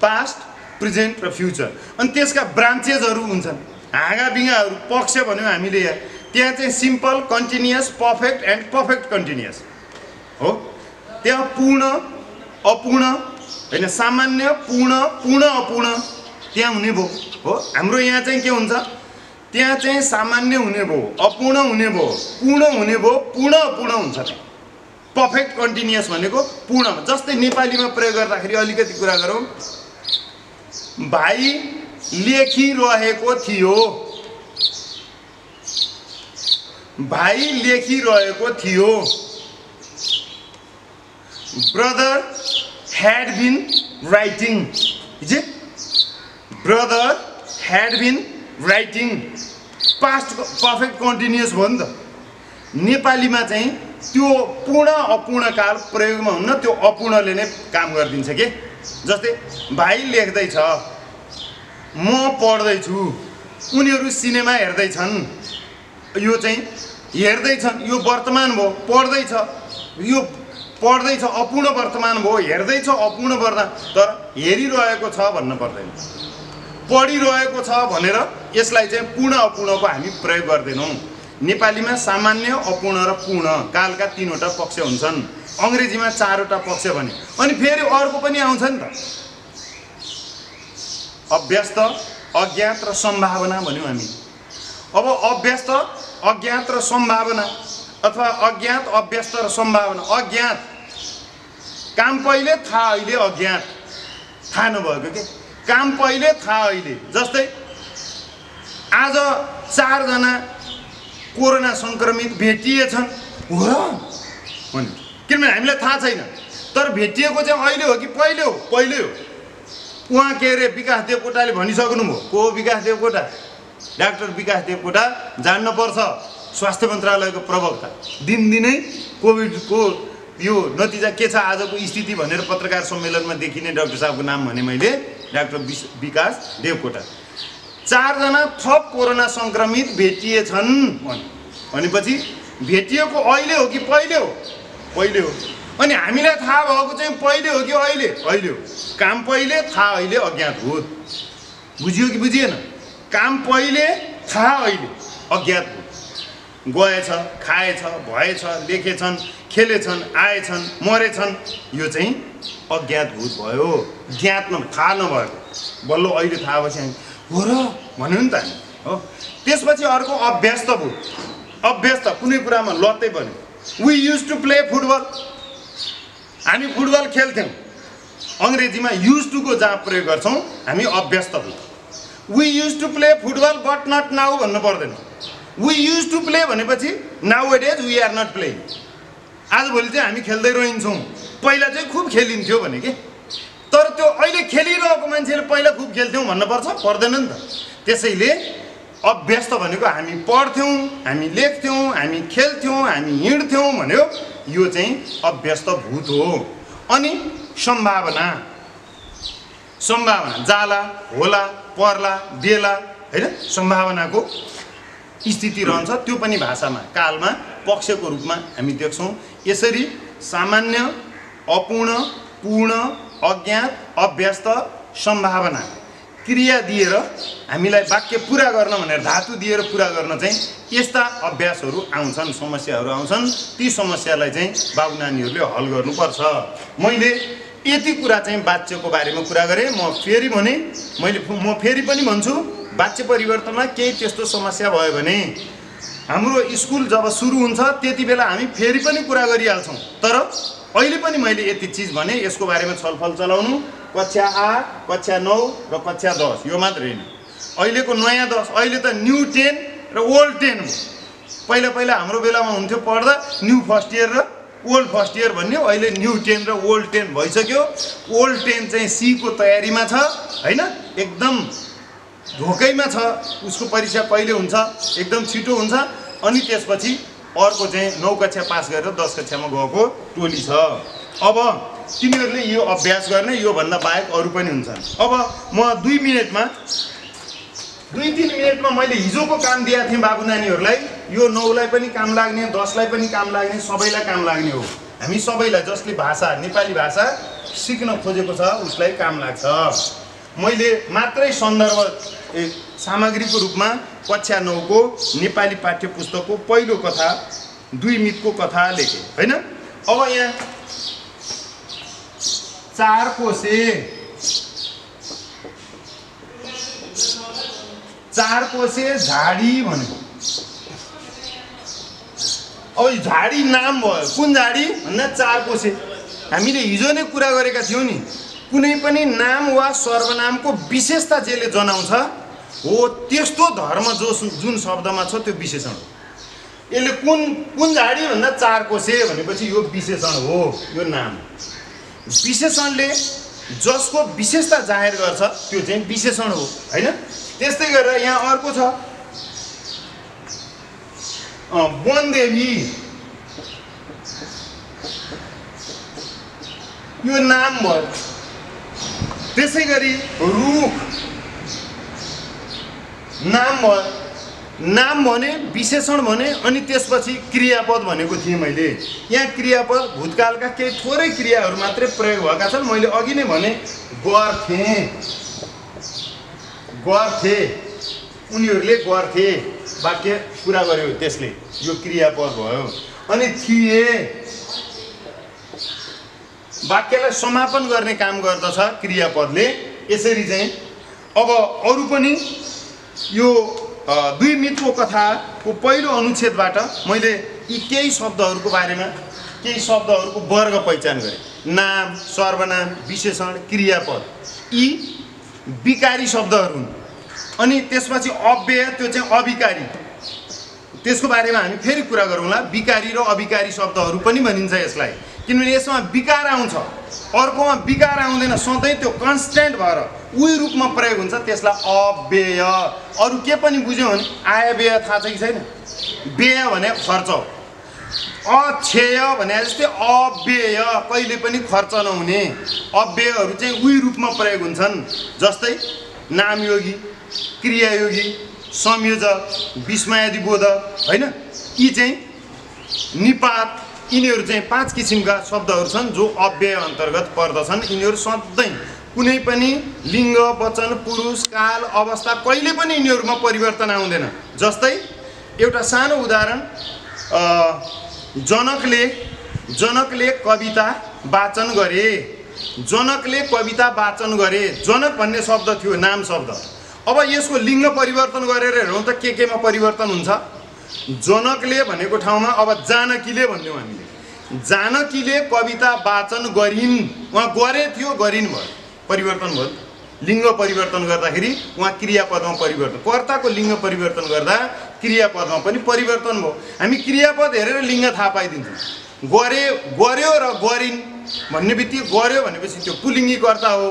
पास्ट, प्रेजेन्ट र फ्युचर। अनि त्यसका ब्रान्चेसहरू हुन्छन्, हाँगाबिगाहरू। पक्ष भन्यौँ हामीले यहाँ, त्यहाँ चाहिँ simple, continuous, perfect and perfect continuous हो। त्यहाँ पूर्ण, अपूर्ण होइन, सामान्य, पूर्ण, पूर्ण अपूर्ण त्यहाँ हुने भयो हो। हाम्रो यहाँ चाहिँ के हुन्छ, त्यहाँ चाहिँ सामान्य हुने भयो, अपूर्ण हुने भयो, पूर्ण हुने भयो, पूर्ण अपूर्ण हुन्छ। पर्फेक्ट कन्टिन्युअस भनेको पूर्ण। जस्तै नेपालीमा प्रयोग गर्दाखेरि अलिकति कुरा गरौँ, भाइ लेखिरहेको थियो, भाइ लेखिरहेको थियो। Brother had been writing, is it? Brother had been writing. Past perfect continuous भयो नि त। नेपालीमा चाहिँ त्यो पूर्ण अपूर्ण काल प्रयोगमा हुन्न, त्यो अपूर्णले नै काम गरिदिन्छ के। जस्तै भाइ लेख्दैछ, म पढ्दैछु, उनीहरू सिनेमा हेर्दैछन्। यो चाहिँ हेर्दैछन्, यो वर्तमान भयो, पढ्दैछ, यो पढ्दैछ अपूर्ण वर्तमान भयो, हेर्दैछ अपूर्ण वर्तमान। तर हेरिरहेको छ भन्न पर्दैन, पढिरहेको छ भनेर यसलाई चाहिँ पूर्ण अपूर्णको हामी प्रयोग गर्दैनौँ। नेपालीमा सामान्य, अपूर्ण र पूर्ण कालका 3 वटा पक्ष हुन्छन्। अङ्ग्रेजीमा 4 वटा पक्ष भने। अनि फेरि अर्को पनि आउँछ नि त, अभ्यस्त, अज्ञात र सम्भावना भन्यौँ हामी। अब अभ्यस्त, अज्ञात र सम्भावना अथवा अज्ञात, अभ्यस्त र सम्भावना। अज्ञात काम पहिले, थाहा अहिले। अज्ञात थाहा नभएको के, काम पहिले, थाहा अहिले। जस्तै आज 4 जना कोरोना संक्रमित भेटिएछन् हो र भने, किनभने हामीलाई थाहा छैन, तर भेटिएको चाहिँ अहिले हो कि पहिले हो? पहिले हो। उहाँ के अरे विकास देवकोटाले भनिसक्नुभयो। को विकास देवकोटा? डाक्टर विकास देवकोटा जान्नुपर्छ, स्वास्थ्य मन्त्रालयको प्रवक्ता। दिनदिनै कोभिडको यो नतिजा के छ आजको स्थिति भनेर पत्रकार सम्मेलनमा देखिने डाक्टर साहबको नाम भने मैले, डाक्टर विकास देवकोटा। 4 जना थप कोरोना संक्रमित भेटिएछन् भनेपछि भेटिएको अहिले हो कि पहिले हो? पहिले हो। अनि हामीलाई थाहा भएको चाहिँ पहिले हो कि अहिले? अहिले हो। काम पहिले, थाहा अहिले, अज्ञातभूत। बुझियो कि बुझिएन? काम पहिले, थाहा अहिले, अज्ञातभूत। गएछ, खाएछ, भएछ, लेखेछन्, खेलेछन्, आएछन्, मरेछन्, यो चाहिँ अज्ञातभूत भयो। ज्ञात थाहा नभएको, बल्ल अहिले थाहा भएपछि हामी हो र भन्यो नि त हामी, हो। त्यसपछि अर्को अभ्यस्तभूत। अभ्यस्त कुनै कुरामा लत्तै बन्यो। We use to play football, हामी फुटबल खेल्थ्यौँ। अङ्ग्रेजीमा युज टुको जहाँ प्रयोग गर्छौँ हामी अभ्यस्तभूत। We use to play football but not now भन्नु पर्दैन। वी युज टु प्ले भनेपछि now it is we are not playing. आजभोलि चाहिँ हामी खेल्दै रहन्छौँ, पहिला चाहिँ खुब खेलिन्थ्यो भने के। तर त्यो अहिले खेलिरहेको मान्छेले पहिला खुब खेल्थ्यौँ भन्नुपर्छ? पर्दैन नि त। त्यसैले अभ्यस्त भनेको हामी पढ्थ्यौँ, हामी लेख्थ्यौँ, हामी खेल्थ्यौँ, हामी हिँड्थ्यौँ भन्यो, यो चाहिँ अभ्यस्तभूत हो। अनि सम्भावना, सम्भावना जाला, होला, पर्ला, बेला, होइन, सम्भावनाको स्थिति रहन्छ। त्यो पनि भाषामा, कालमा पक्षको रूपमा हामी देख्छौँ। यसरी सामान्य, अपूर्ण, पूर्ण, अज्ञात, अभ्यस्त, सम्भावना क्रिया दिएर हामीलाई वाक्य पुरा गर्न भनेर धातु दिएर पुरा गर्न चाहिँ यस्ता अभ्यासहरू आउँछन्, समस्याहरू आउँछन्। ती समस्यालाई चाहिँ बाबु नानीहरूले हल गर्नुपर्छ। मैले यति कुरा चाहिँ वाच्यको बारेमा कुरा गरेँ। म फेरि भने म फेरि पनि भन्छु, वाच्य परिवर्तनमा केही त्यस्तो समस्या भयो भने हाम्रो स्कुल जब सुरु हुन्छ त्यति बेला हामी फेरि पनि कुरा गरिहाल्छौँ। तर अहिले पनि मैले यति चिज भने, यसको बारेमा छलफल चलाउनु। कक्षा 8, कक्षा 9 र कक्षा 10 यो मात्र होइन। अहिलेको नयाँ 10, अहिले त न्यू 10 र ओल्ड 10 हो। पहिला पहिला हाम्रो बेलामा हुन्थ्यो पढ्दा न्यू फर्स्ट इयर र ओल्ड फर्स्ट इयर भन्ने, अहिले न्यू 10 र ओल्ड 10 भइसक्यो। ओल्ड 10 चाहिँ सी को तयारीमा छ, होइन, एकदम धोकैमा छ। उसको परीक्षा कहिले हुन्छ? एकदम छिटो हुन्छ। अनि त्यसपछि अर्को चाहिँ 9 कक्षा पास गरेर 10 कक्षामा गएको टोली छ। अब तिनीहरूले यो अभ्यास गर्ने, यो भन्दा बाहेक अरू पनि हुन्छन्। अब म 2-3 मिनटमा मैले हिजोको काम दिएको थिएँ बाबु नानीहरूलाई। यो 9लाई पनि काम लाग्ने, 10लाई पनि काम लाग्ने, सबैलाई काम लाग्ने हो। हामी सबैलाई, जसले भाषा, नेपाली भाषा सिक्न खोजेको छ उसलाई काम लाग्छ। मैले मात्रै सन्दर्भ सामग्रीको रूपमा कक्षा 9 को नेपाली पाठ्य पुस्तकको पहिलो कथा 2 मितको कथा लेखेँ, होइन। अब यहाँ 4 कोसे झाडी भनेको। अब झाडी नाम भयो, कुन झाडी भन्दा 4 कोसे। हामीले हिजो नै कुरा गरेका थियौँ नि, कुनै पनि नाम वा सर्वनामको विशेषता जसले जनाउँछ हो त्यस्तो धर्म जुन शब्दमा छ त्यो विशेषण हो। यसले कुन झाडी भन्दा 4 कोसे भनेपछि यो विशेषण हो, यो नाम। विशेषणले जसको विशेषता जाहेर गर्छ त्यो चाहिँ विशेषण हो, होइन। त्यस्तै गरेर यहाँ अर्को छ वनदेवी, यो नाम भयो। त्यसै गरी रुख नाम भयो। नाम भने, विशेषण भने, अनि त्यसपछि क्रियापद भनेको थिएँ मैले। यहाँ क्रियापद भूतकालका केही थोरै क्रियाहरू मात्रै प्रयोग भएका छन्। मैले अघि नै भने गर्थे, उनीहरूले गर्थे, वाक्य पुरा गर्यो, त्यसले यो क्रियापद भयो। अनि थिए, वाक्यलाई समापन गर्ने काम गर्दछ क्रियापदले। यसरी चाहिँ अब अरू पनि यो दुई मित्रको कथाको पहिलो अनुच्छेदबाट मैले यी केही शब्दहरूको बारेमा केही शब्दहरूको वर्ग पहिचान गरेँ। नाम, सर्वनाम, विशेषण, क्रियापद यी विकारी शब्दहरू हुन्। अनि त्यसपछि अव्यय, त्यो चाहिँ अविकारी, त्यसको बारेमा हामी फेरि कुरा गरौँला। विकारी र अविकारी शब्दहरू पनि भनिन्छ यसलाई, किनभने यसमा विकार आउँछ, अर्कोमा विकार आउँदैन, सधैँ त्यो कन्स्ट्यान्ट भएर उही रूपमा प्रयोग हुन्छ, त्यसलाई अव्यय। अरू के पनि बुझ्यौ भने आयव्यय थाहा छ कि छैन? व्यय भने खर्च, अक्षेय भने जस्तै अव्यय, कहिले पनि खर्च नहुने अव्ययहरू चाहिँ उही रूपमा प्रयोग हुन्छन्। जस्तै नामयोगी, क्रियायोगी, संयोजक, विस्मयादिबोधक, होइन? यी चाहिँ निपात, यिनीहरू चाहिँ 5 किसिमका शब्दहरू छन् जो अव्यय अन्तर्गत पर्दछन्। यिनीहरू सधैँ कुनै पनि लिङ्ग, वचन, पुरुष, काल, अवस्था कहिले पनि यिनीहरूमा परिवर्तन आउँदैन। जस्तै एउटा सानो उदाहरण, जनकले कविता वाचन गरे। जनकले कविता वाचन गरे, जनक भन्ने शब्द थियो, नाम शब्द। अब यसको लिङ्ग परिवर्तन गरेर हेरौँ त के केमा परिवर्तन हुन्छ। जनकले भनेको ठाउँमा अब जानकीले भन्यौँ हामीले। जानकीले कविता वाचन गरिन्, उहाँ गरे थियो, गरिन् भयो, परिवर्तन भयो। लिङ्ग परिवर्तन गर्दाखेरि उहाँ क्रियापदमा परिवर्तन, कर्ताको लिङ्ग परिवर्तन गर्दा क्रियापदमा पनि परिवर्तन भयो। हामी क्रियापद हेरेर लिङ्ग थाहा पाइदिन्छौँ। गर्यो र गरिन् भन्ने बित्तिकै गर्यो भनेपछि त्यो पुल्लिङ्गी कर्ता हो,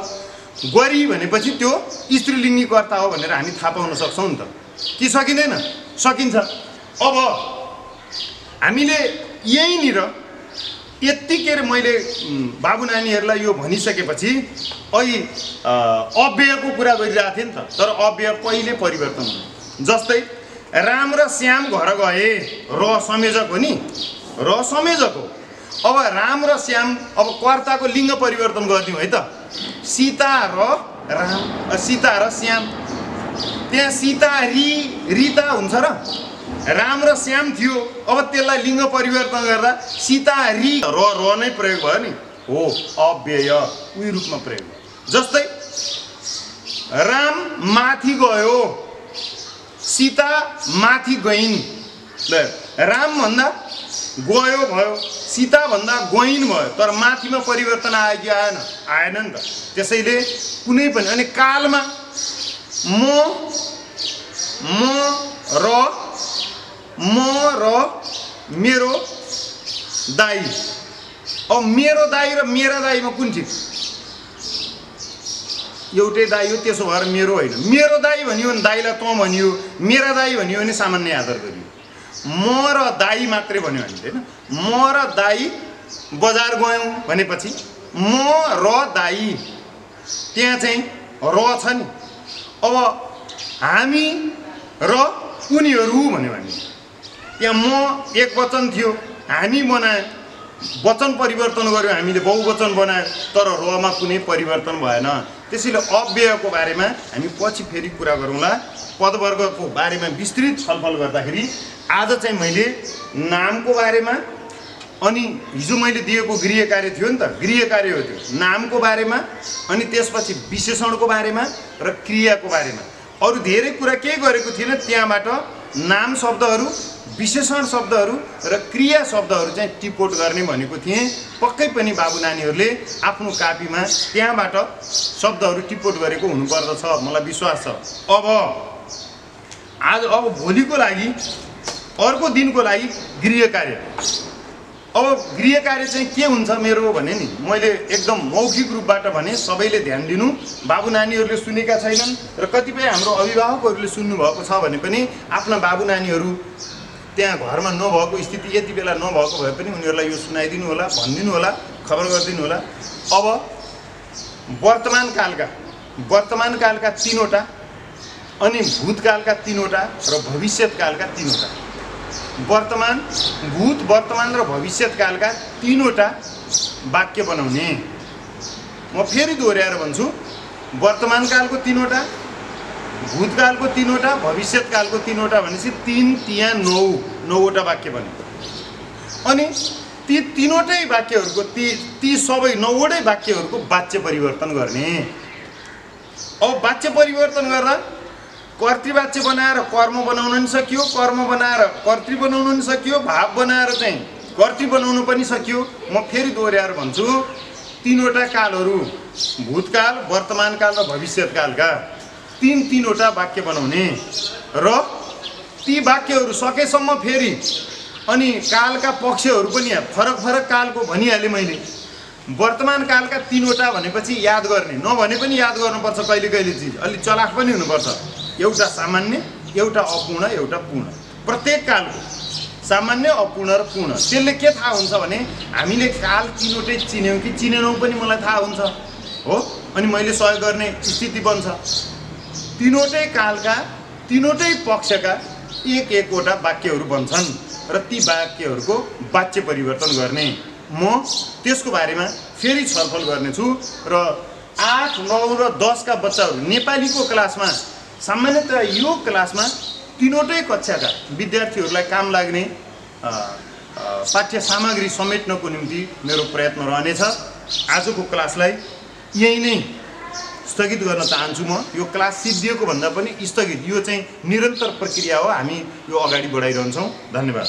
गरी भनेपछि त्यो स्त्रीलिङ्गी कर्ता हो भनेर हामी थाहा पाउन सक्छौँ नि त, कि सकिँदैन? सकिन्छ। अब हामीले यहीँनिर यत्तिकै मैले बाबु नानीहरूलाई यो भनिसकेपछि अहिले अव्ययको कुरा गरिरहेको थिएँ नि त, तर अव्यय कहिले परिवर्तन हुँदैन। जस्तै राम र श्याम घर गए, र संयोजक हो नि, र संयोजक हो। अब राम र श्याम, अब कर्ताको लिङ्ग परिवर्तन गरिदिउँ है त। सीता र श्याम, त्यहाँ सीता रीता हुन्छ र राम र श्याम थियो। अब त्यसलाई लिङ्ग परिवर्तन गर्दा सीता री र नै प्रयोग भयो नि, हो अव्यय, उही रूपमा प्रयोग भयो। जस्तै राम माथि गयो, सीता माथि गइन्। राम भन्दा गयो भयो, सीता भन्दा गइन् भयो, तर माथिमा परिवर्तन आयो कि आएन? आएन नि त। त्यसैले कुनै पनि, अनि कालमा म र मेरो दाई, अब मेरो दाई र मेरा दाईमा कुन ठिक? एउटै दाई हो, त्यसो भएर मेरो होइन। मेरो दाई भनियो भने दाईलाई तँ भनियो, मेरा दाई भनियो भने सामान्य आदर गरियो। म र दाई मात्रै भन्यो हामीले, होइन? म र दाई बजार गयौँ भनेपछि म र दाई, त्यहाँ चाहिँ र छ नि। अब हामी र उनीहरू भन्यो भने त्यहाँ म एक वचन थियो, हामी बनायो, वचन परिवर्तन गर्यो हामीले, बहुवचन बनायो, तर रमा कुनै परिवर्तन भएन। त्यसैले अव्ययको बारेमा हामी पछि फेरि कुरा गरौँला। पदवर्गको बारेमा विस्तृत छलफल गर्दाखेरि आज चाहिँ मैले नामको बारेमा, अनि हिजो मैले दिएको गृह कार्य थियो नि त, गृह कार्य हो त्यो, नामको बारेमा, अनि त्यसपछि विशेषणको बारेमा र क्रियाको बारेमा। अरू धेरै कुरा केही गरेको थिएन। त्यहाँबाट नाम शब्दहरू, विशेषण शब्दहरू र क्रिया शब्दहरू चाहिँ टिपोट गर्ने भनेको थिएँ। पक्कै पनि बाबु नानीहरूले आफ्नो कापीमा त्यहाँबाट शब्दहरू टिपोट गरेको हुनुपर्दछ, मलाई विश्वास छ। अब भोलिको लागि, अर्को दिनको लागि गृह कार्य। अब गृह कार्य चाहिँ के हुन्छ मेरो भने नि, मैले एकदम मौखिक रूपबाट भने, सबैले ध्यान दिनु। बाबु नानीहरूले सुनेका छैनन् र कतिपय हाम्रो अभिभावकहरूले सुन्नुभएको छ भने पनि आफ्ना बाबु नानीहरू त्यहाँ घरमा नभएको स्थिति, यति बेला नभएको भए पनि उनीहरूलाई यो सुनाइदिनु होला, भनिदिनु होला, खबर गरिदिनु होला। अब वर्तमान कालका 3वटा, अनि भूतकालका 3वटा र भविष्यकालका 3वटा। वर्तमान, भूत, वर्तमान र भविष्यकालका 3वटा वाक्य बनाउने। म फेरि दोहोऱ्याएर भन्छु, वर्तमान कालको 3वटा, भूतकालको 3वटा, भविष्यकालको 3वटा भनेपछि 3 तिया 9 9वटा वाक्य बन्यो। अनि ती तीनवटै वाक्यहरूको ती सबै 9वटै वाक्यहरूको वाच्य परिवर्तन गर्ने। अब वाच्य परिवर्तन गर्दा कर्तृवाच्य बनाएर कर्म बनाउन पनि सकियो, कर्म बनाएर कर्तृ बनाउन पनि सकियो, भाव बनाएर चाहिँ कर्तृ बनाउनु पनि सकियो। म फेरि दोहोऱ्याएर भन्छु, तीनवटा कालहरू भूतकाल, वर्तमान काल र भविष्यकालका तीनवटा वाक्य बनाउने र ती वाक्यहरू सकेसम्म फेरि अनि कालका पक्षहरू पनि फरक फरक कालको भनिहालेँ मैले। वर्तमान कालका तीनवटा भनेपछि याद गर्ने, नभने पनि याद गर्नुपर्छ कहिले कहिले चिज, अलि चलाख पनि हुनुपर्छ। एउटा सामान्य, एउटा अपूर्ण, एउटा पूर्ण। प्रत्येक कालको सामान्य, अपूर्ण र पूर्ण। त्यसले के थाहा हुन्छ भने हामीले काल तीनवटै चिन्यौँ कि चिनेनौँ पनि मलाई थाहा हुन्छ हो, अनि मैले सहयोग गर्ने स्थिति बन्छ। तीनवटै कालका तीनवटै पक्षका एकवटा वाक्यहरू बन्छन् र ती वाक्यहरूको वाच्य परिवर्तन गर्ने। म त्यसको बारेमा फेरि छलफल गर्नेछु र 8, 9 र 10 का बच्चाहरू नेपालीको क्लासमा सामान्यतया यो क्लासमा तीनवटै कक्षाका विद्यार्थीहरूलाई काम लाग्ने पाठ्य सामग्री समेट्नको निम्ति मेरो प्रयत्न रहनेछ। आजको क्लासलाई यही नै स्थगित गर्न चाहन्छु। म यो क्लास सिद्धिएको भन्दा पनि स्थगित, यो चाहिँ निरन्तर प्रक्रिया हो, हामी यो अगाडि बढाइरहन्छौँ। धन्यवाद।